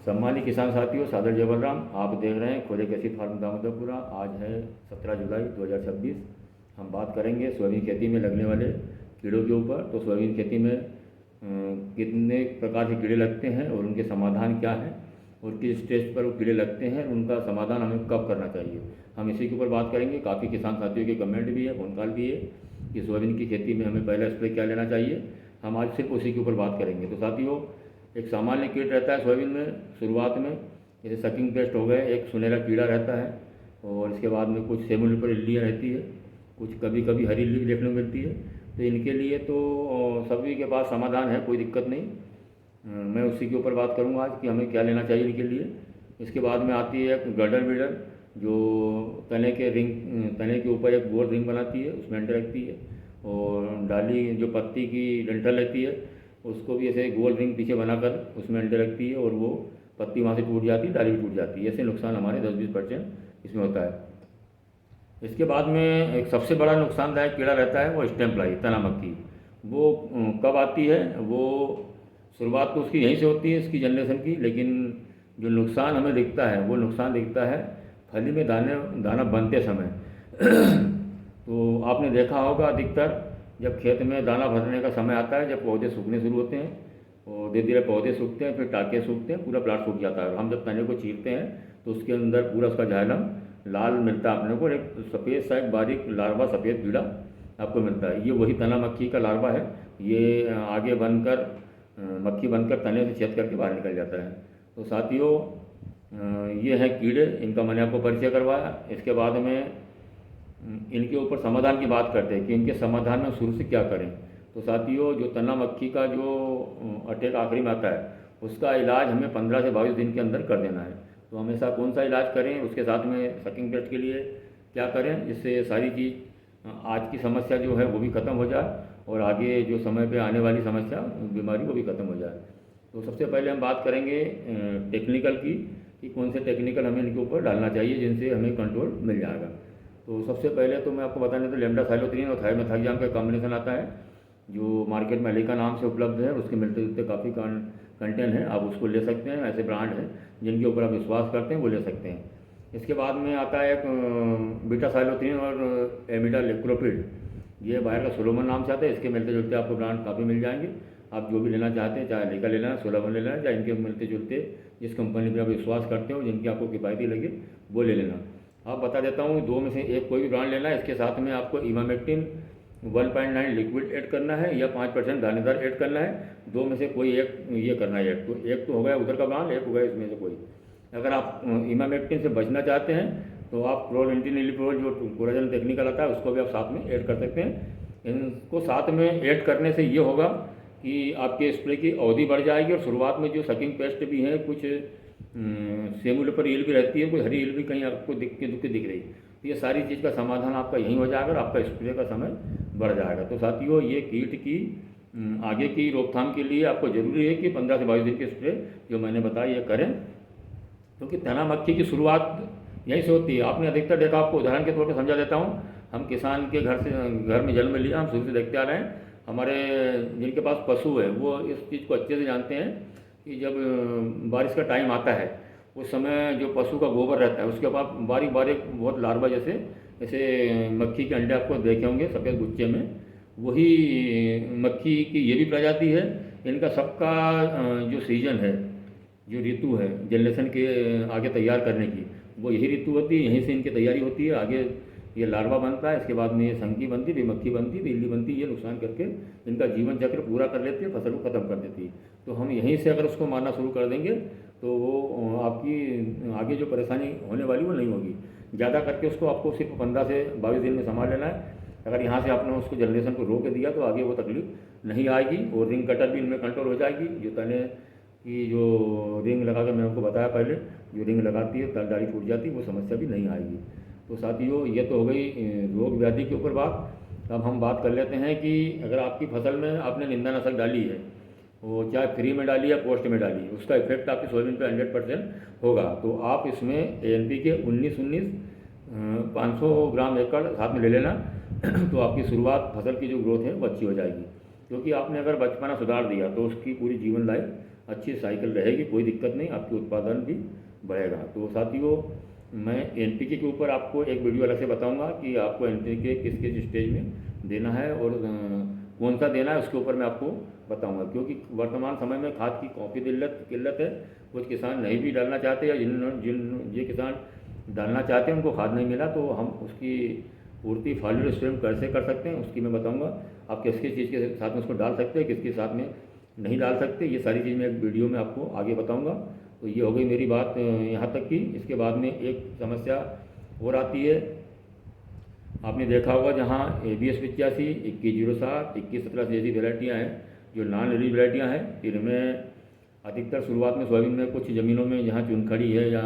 सम्मानित किसान साथियों, सादर जय बलराम। आप देख रहे हैं खोजे कृषि फार्म दामोदरपुरा। आज है 17 जुलाई 2026। हम बात करेंगे सोयाबीन खेती में लगने वाले कीड़ों के ऊपर। तो सोयाबीन खेती में कितने प्रकार के कीड़े लगते हैं और उनके समाधान क्या है और किस स्टेज पर वो कीड़े लगते हैं, उनका समाधान हमें कब करना चाहिए, हम इसी के ऊपर बात करेंगे। काफ़ी किसान साथियों के कमेंट भी है, फोन कॉल भी है कि सोयाबीन की खेती में हमें पहला स्प्रे क्या लेना चाहिए। हम आज सिर्फ उसी के ऊपर बात करेंगे। तो साथियों, एक सामान्य कीट रहता है सोयाबीन में शुरुआत में, जैसे सकिंग पेस्ट हो गए, एक सुनहरा कीड़ा रहता है और इसके बाद में कुछ सेमुल पर इल्लियाँ रहती है, कुछ कभी कभी हरी इल्ली भी देखने को मिलती है। तो इनके लिए तो सभी के पास समाधान है, कोई दिक्कत नहीं। मैं उसी के ऊपर बात करूँगा आज कि हमें क्या लेना चाहिए इनके लिए। इसके बाद में आती है गर्डर बीडर, जो तने के ऊपर एक गोल रिंग बनाती है, उसमें अंडे रखती है। और डाली जो पत्ती की डंठल रहती है, उसको भी ऐसे गोल रिंग पीछे बनाकर उसमें अंडे रखती है और वो पत्ती वहाँ से टूट जाती है, डाली भी टूट जाती है। ऐसे नुकसान हमारे 10-20% इसमें होता है। इसके बाद में एक सबसे बड़ा नुकसानदायक कीड़ा रहता है वो स्टेम फ्लाई, तना मक्खी। वो कब आती है, वो शुरुआत तो उसकी यहीं से होती है, इसकी जनरेशन की, लेकिन जो नुकसान हमें दिखता है वो नुकसान दिखता है फली में दाना बनते समय। तो आपने देखा होगा अधिकतर जब खेत में दाना भरने का समय आता है, जब पौधे सूखने शुरू होते हैं और धीरे धीरे पौधे सूखते हैं, फिर टाँके सूखते हैं, पूरा प्लाट सूख जाता है। और हम जब तने को चीरते हैं तो उसके अंदर पूरा उसका जायलम लाल मिलता है अपने को, एक सफ़ेद सा एक बारीक लार्वा, सफ़ेद कीड़ा आपको मिलता है। ये वही तना मक्खी का लार्वा है। ये आगे बनकर मक्खी बनकर तने से छेद करके बाहर निकल जाता है। तो साथियों, ये हैं कीड़े, इनका मैंने आपको परिचय करवाया। इसके बाद में इनके ऊपर समाधान की बात करते हैं कि इनके समाधान में शुरू से क्या करें। तो साथियों, जो तना मक्खी का जो अटैक आखिरी में आता है, उसका इलाज हमें 15 से 22 दिन के अंदर कर देना है। तो हमेशा कौन सा इलाज करें, उसके साथ में सकिंग पेस्ट के लिए क्या करें, जिससे ये सारी चीज़ आज की समस्या जो है वो भी ख़त्म हो जाए और आगे जो समय पे आने वाली समस्या बीमारी वो भी ख़त्म हो जाए। तो सबसे पहले हम बात करेंगे टेक्निकल की, कि कौन से टेक्निकल हमें इनके ऊपर डालना चाहिए जिनसे हमें कंट्रोल मिल जाएगा। तो सबसे पहले तो मैं आपको बताने तो लेम्डासाइलोथ्रीन और थाइमेथाक्साम का कॉम्बिनेशन आता है, जो मार्केट में अलीका नाम से उपलब्ध है। उसके मिलते जुलते काफ़ी कंटेंट हैं, आप उसको ले सकते हैं। ऐसे ब्रांड हैं जिनके ऊपर आप विश्वास करते हैं, वो ले सकते हैं। इसके बाद में आता है एक बीटासाइलोथ्रीन और एमिडाक्लोप्रिड, ये बाहर का सोलोमन नाम से आता है। इसके मिलते जुलते आपको ब्रांड काफ़ी मिल जाएंगे। आप जो भी लेना चाहते हैं, चाहे अलीका ले लेना, सोलोमन ले लेना, चाहे इनके मिलते जुलते जिस कंपनी पर आप विश्वास करते हो, जिनकी आपको किफ़ायती लगे, वो ले लेना। आप बता देता हूँ, दो में से एक कोई भी ब्रांड लेना है। इसके साथ में आपको इमामेक्टिन 1.9 लिक्विड ऐड करना है या 5% दानेदार ऐड करना है। दो में से कोई एक ये करना है। एक तो हो गया उधर का ब्रांड, एक हो गया इसमें से कोई। अगर आप इमामेक्टिन से बचना चाहते हैं तो आप क्लोरएंटीनिलिप्रोल जो कोराजन टेक्निकल आता है, उसको भी आप साथ में ऐड कर सकते हैं। इनको साथ में ऐड करने से ये होगा कि आपके स्प्रे की अवधि बढ़ जाएगी। और शुरुआत में जो सकिंग पेस्ट भी हैं, कुछ सेमुल पर ईल भी रहती है, कोई हरी ईल भी कहीं आपको दिख रही, तो ये सारी चीज़ का समाधान आपका यहीं हो जाएगा और आपका स्प्रे का समय बढ़ जाएगा। तो साथियों, ये कीट की आगे की रोकथाम के लिए आपको ज़रूरी है कि 15 से 22 दिन के स्प्रे जो मैंने बताया ये करें, क्योंकि तना मक्खी की शुरुआत यहीं से होती है। आपने अधिकतर देखा, आपको उदाहरण के तौर पर समझा देता हूँ। हम किसान के घर में जन्म लिया, हम शुरू से देखते आ रहे हैं। हमारे जिनके पास पशु है वो इस चीज़ को अच्छे से जानते हैं कि जब बारिश का टाइम आता है, उस समय जो पशु का गोबर रहता है उसके बाद बारीक बारीक बहुत लार्वा जैसे ऐसे मक्खी के अंडे आपको देखे होंगे सफ़ेद गुच्छे में। वही मक्खी की ये भी प्रजाति है। इनका सबका जो सीजन है, जो ऋतु है जनरेशन के आगे तैयार करने की, वो यही ऋतु होती है। यहीं से इनकी तैयारी होती है। आगे ये लार्वा बनता है, इसके बाद में ये संकी बनती, फिर मक्खी बनती, फिर इल्ली बनती। ये नुकसान करके इनका जीवन चक्र पूरा कर लेती है, फसल को ख़त्म कर देती है। तो हम यहीं से अगर उसको मारना शुरू कर देंगे तो वो आपकी आगे जो परेशानी होने वाली वो नहीं होगी। ज़्यादा करके उसको आपको सिर्फ 15 से 22 दिन में संभाल लेना है। अगर यहाँ से आपने उसको जनरेशन को रोक दिया तो आगे वो तकलीफ नहीं आएगी और रिंग कटर भी इनमें कंट्रोल हो जाएगी। जो तने की जो रिंग लगा कर मैंने आपको बताया पहले, जो रिंग लगाती है डाली टूट जाती है, वो समस्या भी नहीं आएगी। तो साथियों, ये तो हो गई रोग व्याधि के ऊपर बात। अब हम बात कर लेते हैं कि अगर आपकी फसल में आपने निंदानाशक डाली है, वो चाहे फ्री में डाली या पोस्ट में डाली, उसका इफेक्ट आपकी सोयाबीन पे 100% होगा। तो आप इसमें NPK 19-19 500 ग्राम एकड़ साथ में ले लेना। तो आपकी शुरुआत फसल की जो ग्रोथ है वो अच्छी हो जाएगी। क्योंकि आपने अगर बचपना सुधार दिया तो उसकी पूरी जीवन लाइफ अच्छी साइकिल रहेगी, कोई दिक्कत नहीं, आपकी उत्पादन भी बढ़ेगा। तो साथियों, मैं एनपीके के ऊपर आपको एक वीडियो अलग से बताऊंगा कि आपको एनपीके किस किस स्टेज में देना है और कौन सा देना है, उसके ऊपर मैं आपको बताऊंगा। क्योंकि वर्तमान समय में खाद की काफ़ी किल्लत है, कुछ किसान नहीं भी डालना चाहते, या जिन ये किसान डालना चाहते हैं उनको खाद नहीं मिला, तो हम उसकी पूर्ति फॉलियर स्वयं कैसे कर सकते हैं उसकी मैं बताऊंगा। आप किस किस चीज़ के साथ में उसको डाल सकते हैं, किसके साथ में नहीं डाल सकते, ये सारी चीज़ मैं एक वीडियो में आपको आगे बताऊंगा। तो ये हो गई मेरी बात यहाँ तक की। इसके बाद में एक समस्या और आती है, आपने देखा होगा जहाँ ABS 85, 2107, 2117 जैसी वेराइटियाँ हैं जो नॉन रिलीज वेराइटियाँ हैं, इनमें अधिकतर शुरुआत में सोयाबीन में कुछ ज़मीनों में जहाँ चुनखड़ी है या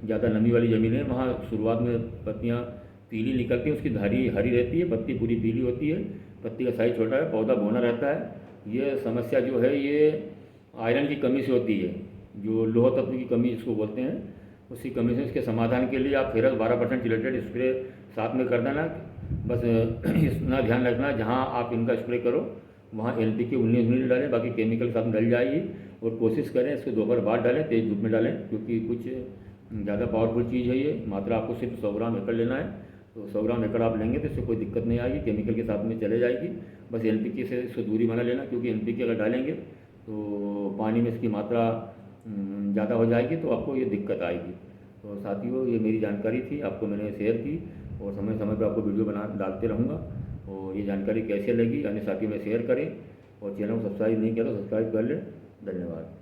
ज़्यादा नमी वाली ज़मीन है, वहाँ शुरुआत में पत्तियाँ पीली निकलती हैं, उसकी धारी हरी रहती है, पत्ती पूरी पीली होती है, पत्ती का साइज छोटा है, पौधा बौना रहता है। ये समस्या जो है ये आयरन की कमी से होती है, जो लोह तत्व की कमी जिसको बोलते हैं, उसी कमी से। इसके समाधान के लिए आप फेरस 12% चिलेटेड स्प्रे साथ में कर देना। बस इतना ध्यान रखना, जहाँ आप इनका स्प्रे करो वहाँ NPK 19 मिली डालें, बाकी केमिकल साथ में डल जाएगी। और कोशिश करें इसको दोपहर बाद डालें, तेज़ धूप में डालें, क्योंकि कुछ ज़्यादा पावरफुल चीज़ है ये। मात्रा आपको सिर्फ 100 ग्राम एकड़ लेना है, तो 100 ग्राम एकड़ आप लेंगे तो इससे कोई दिक्कत नहीं आएगी, केमिकल के साथ में चले जाएगी। बस NPK से इसको दूरी बना लेना, क्योंकि NPK अगर डालेंगे तो पानी में इसकी मात्रा ज़्यादा हो जाएगी, तो आपको ये दिक्कत आएगी। तो साथियों, ये मेरी जानकारी थी, आपको मैंने शेयर की, और समय समय पर आपको वीडियो बना डालते रहूँगा। और ये जानकारी कैसे लगी अन्य साथियों में शेयर करें, और चैनल को सब्सक्राइब नहीं किया तो सब्सक्राइब कर लें। धन्यवाद।